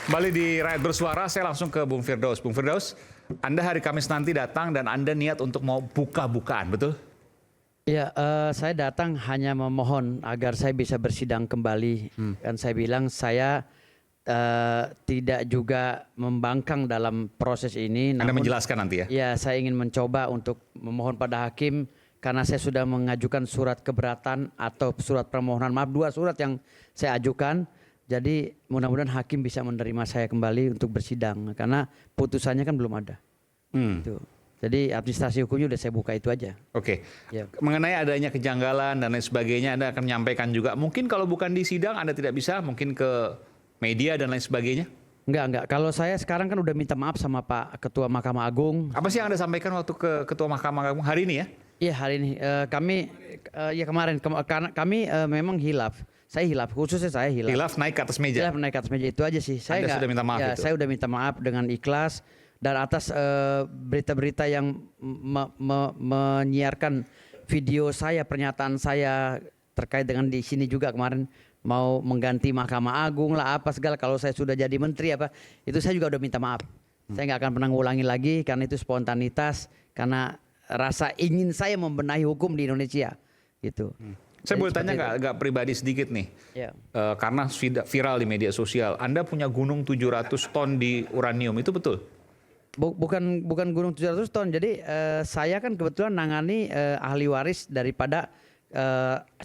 Kembali di Rakyat Bersuara, saya langsung ke Bung Firdaus. Bung Firdaus, Anda hari Kamis nanti datang dan Anda niat untuk mau buka-bukaan, betul? Ya, saya datang hanya memohon agar saya bisa bersidang kembali. Dan saya bilang saya tidak juga membangkang dalam proses ini. Anda menjelaskan nanti ya? Ya, saya ingin mencoba untuk memohon pada hakim karena saya sudah mengajukan surat keberatan atau surat permohonan maaf, 2 surat yang saya ajukan. Jadi mudah-mudahan hakim bisa menerima saya kembali untuk bersidang karena putusannya kan belum ada. Gitu. Jadi administrasi hukumnya udah saya buka itu aja. Oke. Ya. Mengenai adanya kejanggalan dan lain sebagainya, Anda akan menyampaikan juga. Mungkin kalau bukan di sidang, Anda tidak bisa, mungkin ke media dan lain sebagainya? Enggak. Kalau saya sekarang kan udah minta maaf sama Pak Ketua Mahkamah Agung. Apa sih yang Anda sampaikan waktu ke Ketua Mahkamah Agung hari ini ya? Iya hari ini kami ya kemarin karena kami memang hilaf. Saya hilaf, khususnya saya hilaf. Hilaf naik ke atas meja? Hilaf naik ke atas meja itu aja sih. Saya Anda sudah minta maaf ya, itu? Saya udah minta maaf dengan ikhlas dan atas berita-berita yang menyiarkan video saya, pernyataan saya terkait dengan di sini juga kemarin mau mengganti Mahkamah Agung lah apa segala, kalau saya sudah jadi menteri apa itu saya juga udah minta maaf. Saya nggak akan pernah ngulangi lagi karena itu spontanitas, karena rasa ingin saya membenahi hukum di Indonesia gitu. Saya boleh tanya nggak pribadi sedikit nih, Ya. Karena viral di media sosial, Anda punya gunung 700 ton di uranium, itu betul? Bukan gunung 700 ton. Jadi saya kan kebetulan nangani ahli waris daripada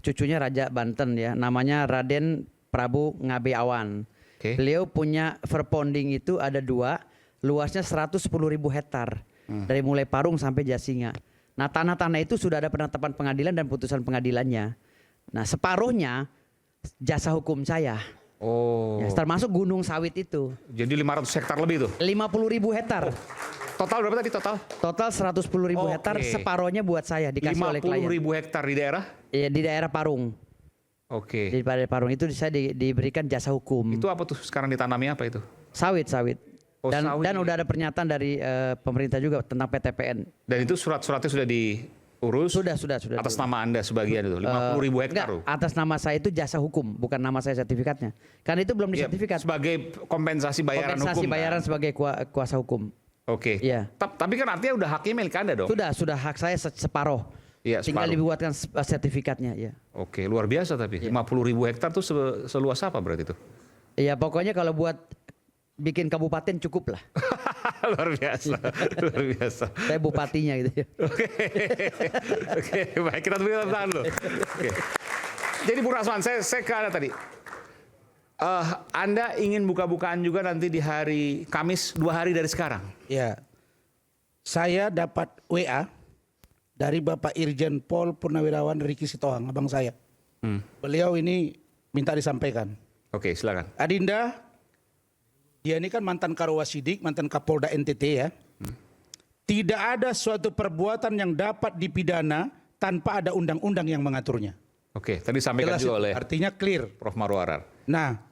cucunya Raja Banten ya, namanya Raden Prabu Ngabe Awan. Oke. Beliau punya verponding itu ada 2, luasnya 110.000 hektar dari mulai Parung sampai Jasinga. Nah tanah-tanah itu sudah ada penetapan pengadilan dan putusan pengadilannya. Nah separuhnya jasa hukum saya. Oh. Ya, termasuk gunung sawit itu. Jadi 500 hektar lebih tuh? 50.000 hektar. Total berapa tadi total? Total 110.000 hektar, separohnya buat saya dikasih oleh klien. 50.000 hektar di daerah? Ya, di daerah Parung. Oke. Di daerah Parung itu saya diberikan jasa hukum. Itu apa tuh sekarang ditanami apa itu? Sawit. Oh, Dan sawit. udah ada pernyataan dari pemerintah juga tentang PTPN. Dan itu surat-suratnya sudah diurus? Sudah. Atas nama Anda sebagian itu, 50.000 hektar tuh? Atas nama saya itu jasa hukum, bukan nama saya sertifikatnya. Karena itu belum Ya, disertifikat. sebagai kompensasi bayaran Kompensasi hukum. bayaran Kan? sebagai kuasa hukum. Oke. Iya. Tapi kan artinya udah haknya milik Anda dong? Sudah hak saya separuh. Iya, Tinggal separuh. dibuatkan sertifikatnya, ya. Oke, luar biasa tapi. 50.000 hektar tuh seluas apa berarti itu? Ya pokoknya kalau buat bikin kabupaten cukup lah. Luar biasa, luar biasa. Saya bupatinya gitu ya. Oke, baik, kita tunggu tangan dulu. Oke. Jadi Bung Rasman, saya ke Anda tadi. Anda ingin buka-bukaan juga nanti di hari Kamis 2 hari dari sekarang? Ya, saya dapat WA dari Bapak Irjen Pol Purnawirawan Riki Sitohang, abang saya. Beliau ini minta disampaikan. Oke, silakan. Adinda, dia ini kan mantan Karawasidik, mantan Kapolda NTT ya. Tidak ada suatu perbuatan yang dapat dipidana tanpa ada undang-undang yang mengaturnya. Oke, tadi sampaikan Jelas juga itu, oleh artinya clear. Prof. Marwarar. Nah,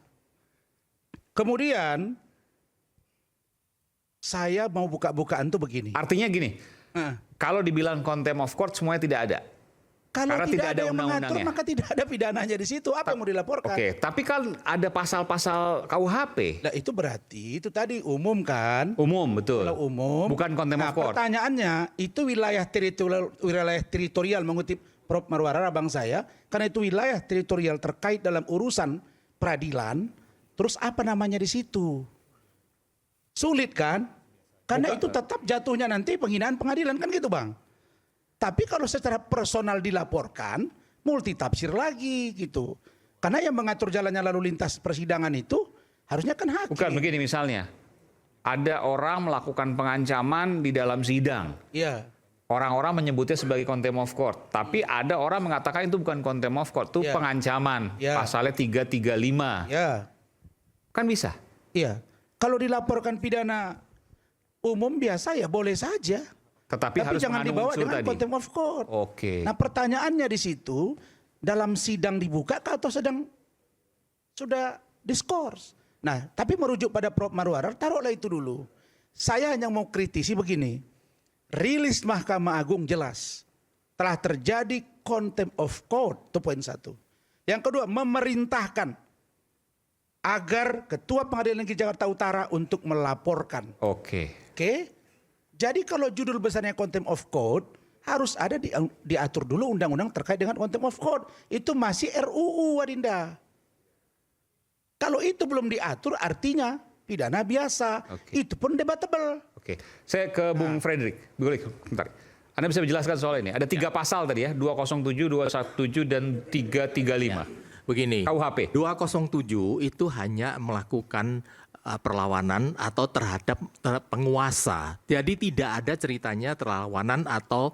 kemudian saya mau buka-bukaan tuh begini. Artinya gini, kalau dibilang contempt of court semuanya tidak ada. Kalau Karena tidak tidak ada ada yang mengatur, undang-undangnya. maka tidak ada pidananya di situ. Apa yang mau dilaporkan? Oke, tapi kan ada pasal-pasal KUHP. Nah, itu berarti itu tadi umum kan? Umum, betul. Kalau umum. Bukan contempt Nah, of court. pertanyaannya itu wilayah teritorial mengutip Prof. Marwarar abang saya, karena itu wilayah teritorial terkait dalam urusan peradilan. Terus apa namanya di situ? Sulit kan? Karena itu tetap jatuhnya nanti penghinaan pengadilan kan gitu, Bang. Tapi kalau secara personal dilaporkan, multitafsir lagi gitu. Karena yang mengatur jalannya lalu lintas persidangan itu harusnya kan hakim. Bukan begini misalnya, ada orang melakukan pengancaman di dalam sidang. Iya. Orang-orang menyebutnya sebagai contempt of court. Tapi ada orang mengatakan itu bukan contempt of court, itu Ya. pengancaman. Ya. Pasalnya 335. Ya. Kan bisa. Iya. Kalau dilaporkan pidana umum biasa ya boleh saja. Tetapi harus jangan mengandung dibawa unsur dengan tadi. contempt of court. Oke. Nah pertanyaannya di situ, dalam sidang dibuka atau sedang sudah diskors? Nah tapi merujuk pada Prof. Marwarar, taruhlah itu dulu. Saya hanya mau kritisi begini. Rilis Mahkamah Agung jelas. Telah terjadi contempt of court, itu poin 1. Yang kedua, memerintahkan agar Ketua Pengadilan Negeri Jakarta Utara untuk melaporkan. Oke. Oke? Jadi kalau judul besarnya contempt of court, harus ada diatur dulu undang-undang terkait dengan contempt of court. Itu masih RUU, Adinda. Kalau itu belum diatur artinya pidana biasa. Oke. Itu pun debatable. Oke. Saya ke Bung Frederick. Boleh, bentar. Anda bisa menjelaskan soal ini. Ada 3 pasal tadi ya, 207, 217 dan 335. Begini, KUHP. 207 itu hanya melakukan perlawanan atau terhadap penguasa. Jadi tidak ada ceritanya perlawanan atau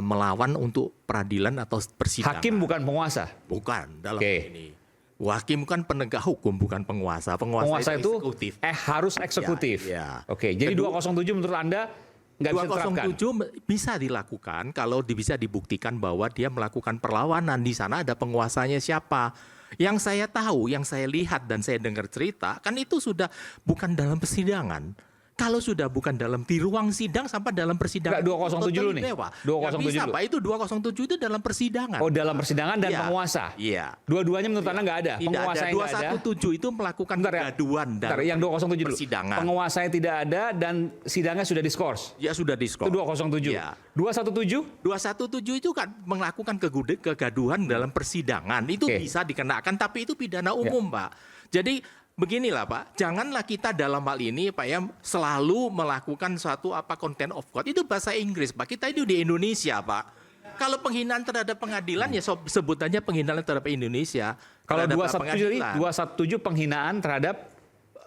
melawan untuk peradilan atau persidangan. Hakim bukan penguasa. Bukan dalam Oke. ini. Hakim kan penegak hukum, bukan penguasa. Penguasa itu eksekutif. harus eksekutif. Ya. Oke, jadi Kedua- 207 menurut Anda nggak bisa diterapkan. 207 bisa dilakukan kalau bisa dibuktikan bahwa dia melakukan perlawanan. Di sana ada penguasanya siapa. Yang saya tahu, yang saya lihat dan saya dengar cerita, kan itu sudah bukan dalam persidangan. Kalau sudah bukan di ruang sidang sampai dalam persidangan. Nggak, 207 dulu nih. 207 Nggak bisa, dulu. Pak. Itu 207 itu dalam persidangan. Oh, dalam persidangan dan Iya. penguasa. Iya. Dua-duanya menurut Anda nggak ada. Tidak Penguasa ada. yang nggak ada. 217 itu melakukan Bentar ya. kegaduhan Bentar, dalam yang 207 dulu. persidangan. Penguasanya tidak ada dan sidangnya sudah diskors. Ya sudah diskors. Itu 207. Iya. 217 217 itu kan melakukan kegaduhan dalam persidangan. Itu Oke. bisa dikenakan, tapi itu pidana umum, Pak. Jadi beginilah, Pak. Janganlah kita dalam hal ini, Pak, ya, selalu melakukan suatu contempt of court. Itu bahasa Inggris, Pak. Kita itu di Indonesia, Pak. Kalau penghinaan terhadap pengadilan ya sebutannya penghinaan terhadap Indonesia. Kalau Terhadap 217 jadi pengadilan. 217 penghinaan terhadap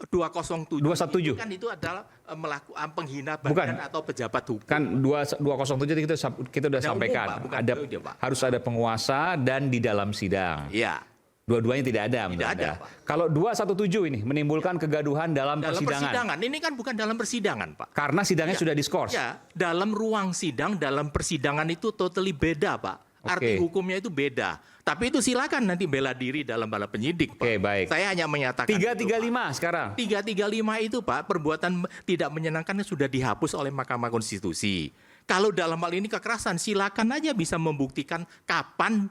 207 217. itu kan itu adalah melakukan penghina Bukan. badan atau pejabat hukum. kan 207 kita udah Yang umum, sampaikan. Pak, bukan Ada periode, Pak. harus ada penguasa dan di dalam sidang. Iya. Dua-duanya tidak ada menurut Tidak ada, Anda. Pak. Kalau 217 ini menimbulkan kegaduhan dalam Dalam persidangan. persidangan. Ini kan bukan dalam persidangan, Pak. Karena sidangnya Ya. sudah diskors. Ya, dalam ruang sidang, dalam persidangan itu totally beda, Pak. Arti Oke. hukumnya itu beda. Tapi itu silakan nanti bela diri dalam bala penyidik, Pak. Oke, baik. Saya hanya menyatakan 335 sekarang. 335 itu, Pak, perbuatan tidak menyenangkan sudah dihapus oleh Mahkamah Konstitusi. Kalau dalam hal ini kekerasan, silakan aja bisa membuktikan kapan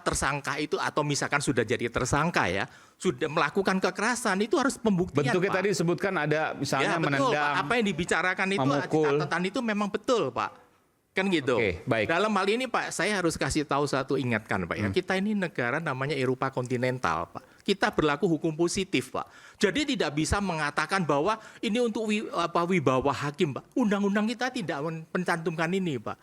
tersangka itu atau misalkan sudah jadi tersangka ya, sudah melakukan kekerasan itu harus pembuktian, Bentuknya Pak. tadi disebutkan ada misalnya Ya, betul, menendang. Pak. Apa yang dibicarakan itu memukul. catatan itu memang betul, Pak. Kan gitu. Oke, baik. Dalam hal ini, Pak, saya harus kasih tahu satu, ingatkan, Pak, ya. Kita ini negara namanya Eropa kontinental, Pak. Kita berlaku hukum positif, Pak. Jadi tidak bisa mengatakan bahwa ini untuk wibawa hakim, Pak. Undang-undang kita tidak mencantumkan ini, Pak.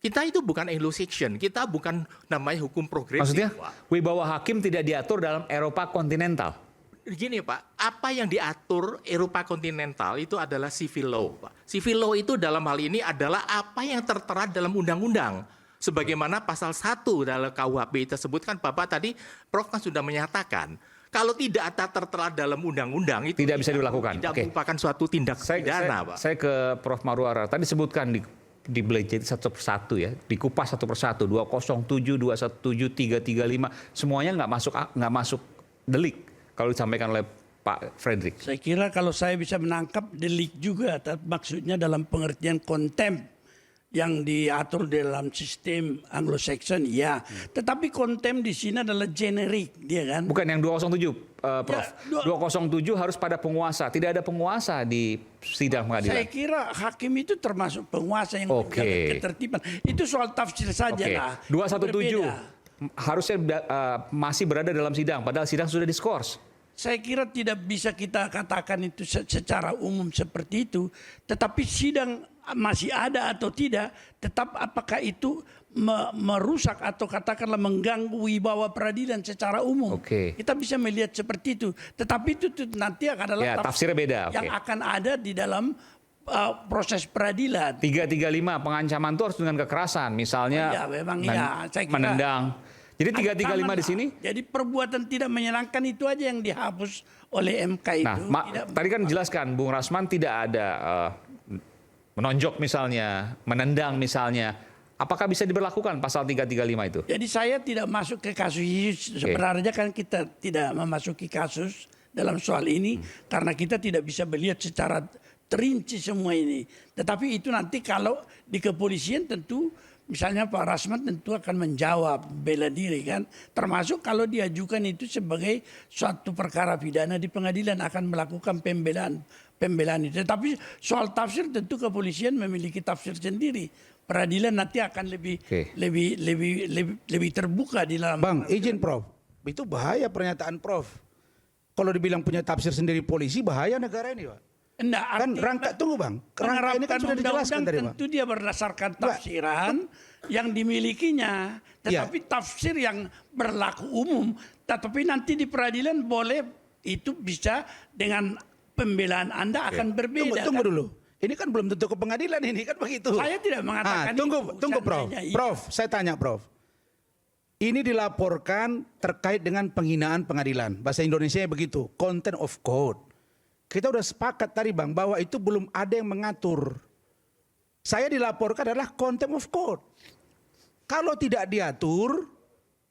Kita itu bukan Anglo-Saxon, kita bukan namanya hukum progresif, Maksudnya Pak. wibawa hakim tidak diatur dalam Eropa kontinental. Gini, Pak, apa yang diatur Eropa kontinental itu adalah civil law, Pak. Civil law itu dalam hal ini adalah apa yang tertera dalam undang-undang. Sebagaimana pasal 1 dalam KUHP tersebut kan Bapak tadi, Prof kan sudah menyatakan, kalau tidak ada tertera dalam undang-undang itu Tidak bisa dilakukan. Tidak Oke. merupakan suatu tindak pidana, Pak. Saya ke Prof. Marwara. Tadi sebutkan di belajari satu persatu ya, dikupas satu persatu. 207, 217, 335, semuanya nggak masuk delik kalau disampaikan oleh Pak Frederick. Saya kira kalau saya bisa menangkap delik juga, maksudnya dalam pengertian contempt yang diatur dalam sistem Anglo-Saxon, ya. Tetapi contempt di sini adalah generik, dia kan. Bukan yang 207, Prof. Ya, 207 harus pada penguasa. Tidak ada penguasa di sidang Saya pengadilan. kira hakim itu termasuk penguasa yang Oke. menjaga ketertiban. Itu soal tafsir saja Oke, lah. 217 Berbeda. harusnya masih berada dalam sidang, padahal sidang sudah diskors. Saya kira tidak bisa kita katakan itu secara umum seperti itu. Tetapi sidang masih ada atau tidak, tetap apakah itu merusak atau katakanlah mengganggu wibawa peradilan secara umum. Oke. Kita bisa melihat seperti itu. Tetapi itu nanti adalah Ya, tafsirnya beda, yang oke. akan ada di dalam proses peradilan. 335 pengancaman itu harus dengan kekerasan, misalnya Ya, memang ya, saya kira- menendang. Jadi 335 di Sama, sini. Jadi perbuatan tidak menyenangkan itu aja yang dihapus oleh MK itu. Nah, Tidak- tadi kan jelaskan Bung Rasman tidak ada menonjok misalnya, menendang misalnya. Apakah bisa diberlakukan pasal 335 itu? Jadi saya tidak masuk ke kasus. Sebenarnya kan kita tidak memasuki kasus dalam soal ini karena kita tidak bisa melihat secara terinci semua ini. Tetapi itu nanti kalau di kepolisian tentu misalnya Pak Rasman tentu akan menjawab bela diri kan, termasuk kalau diajukan itu sebagai suatu perkara pidana di pengadilan akan melakukan pembelaan itu. Tetapi soal tafsir tentu kepolisian memiliki tafsir sendiri. Peradilan nanti akan lebih terbuka di dalam. Bang, izin Prof. Itu bahaya pernyataan Prof. Kalau dibilang punya tafsir sendiri polisi, bahaya negara ini, Pak. Enggak, Kan rangka, tunggu Bang. Rangka ini kan sudah dijelaskan tadi, Bang. tentu dia berdasarkan tafsiran yang dimilikinya. Tetapi tafsir yang berlaku umum. Tetapi nanti di peradilan boleh itu bisa dengan pembelaan Anda akan berbeda. Tunggu kan? dulu. Ini kan belum tentu ke pengadilan ini kan begitu. Saya tidak mengatakan tunggu Prof. seandainya iya. Prof, saya tanya Prof. Ini dilaporkan terkait dengan penghinaan pengadilan. Bahasa Indonesianya begitu, content of court. Kita udah sepakat tadi Bang bahwa itu belum ada yang mengatur. Saya dilaporkan adalah contempt of court. Kalau tidak diatur,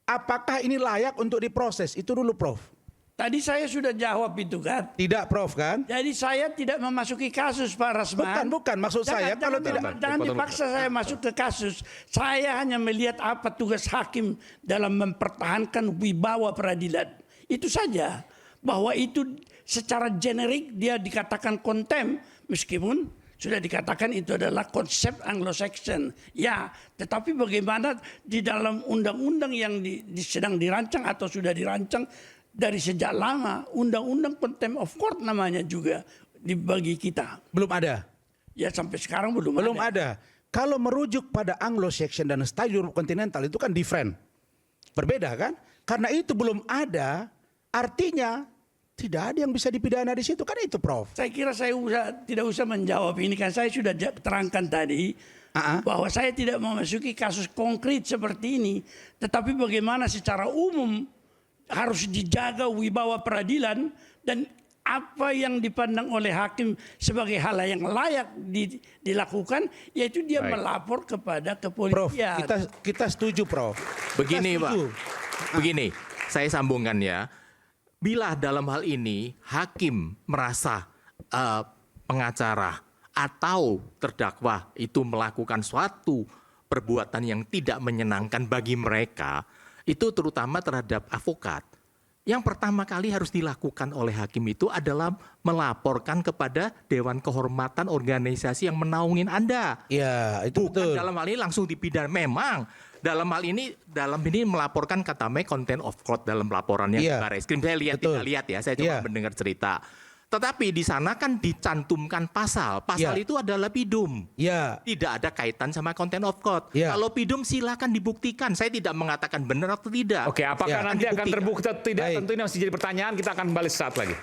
apakah ini layak untuk diproses? Itu dulu Prof. Tadi saya sudah jawab itu kan. Tidak Prof kan? Jadi saya tidak memasuki kasus Pak Rasman. Bukan. Maksud saya kalau tidak. Jangan dipaksa saya masuk ke kasus. Saya hanya melihat apa tugas hakim dalam mempertahankan wibawa peradilan. Itu saja. Bahwa itu secara generik dia dikatakan konten. Meskipun sudah dikatakan itu adalah konsep Anglo-Saxon. Ya, tetapi bagaimana di dalam undang-undang yang sedang dirancang atau sudah dirancang dari sejak lama, undang-undang contempt of court namanya juga dibagi kita. Belum ada. Ya sampai sekarang belum ada. Kalau merujuk pada Anglo-Saxon dan style Europe continental itu kan different. Berbeda kan? Karena itu belum ada, artinya tidak ada yang bisa dipidana di situ kan itu Prof. Saya kira saya tidak usah menjawab ini kan saya sudah terangkan tadi bahwa saya tidak memasuki kasus konkret seperti ini, tetapi bagaimana secara umum harus dijaga wibawa peradilan dan apa yang dipandang oleh hakim sebagai hal yang layak dilakukan, yaitu dia melapor kepada kepolisian. Prof, kita setuju Prof. Begini Pak, begini saya sambungkan ya. Bila dalam hal ini hakim merasa pengacara atau terdakwa itu melakukan suatu perbuatan yang tidak menyenangkan bagi mereka, itu terutama terhadap advokat. Yang pertama kali harus dilakukan oleh hakim itu adalah melaporkan kepada Dewan Kehormatan organisasi yang menaungin Anda. Ya, itu Bukan betul. dalam hal ini langsung dipidana. Memang dalam hal ini melaporkan katanya content of court dalam laporannya ke Barreskrim. Saya lihat tidak lihat ya, saya cuma mendengar cerita. Tetapi di sana kan dicantumkan pasal. Pasal itu adalah pidum. Ya. Tidak ada kaitan sama content of court. Ya. Kalau pidum silakan dibuktikan. Saya tidak mengatakan benar atau tidak. Oke, apakah nanti akan terbukti atau tidak? Baik. Tentu ini masih jadi pertanyaan. Kita akan balik saat lagi.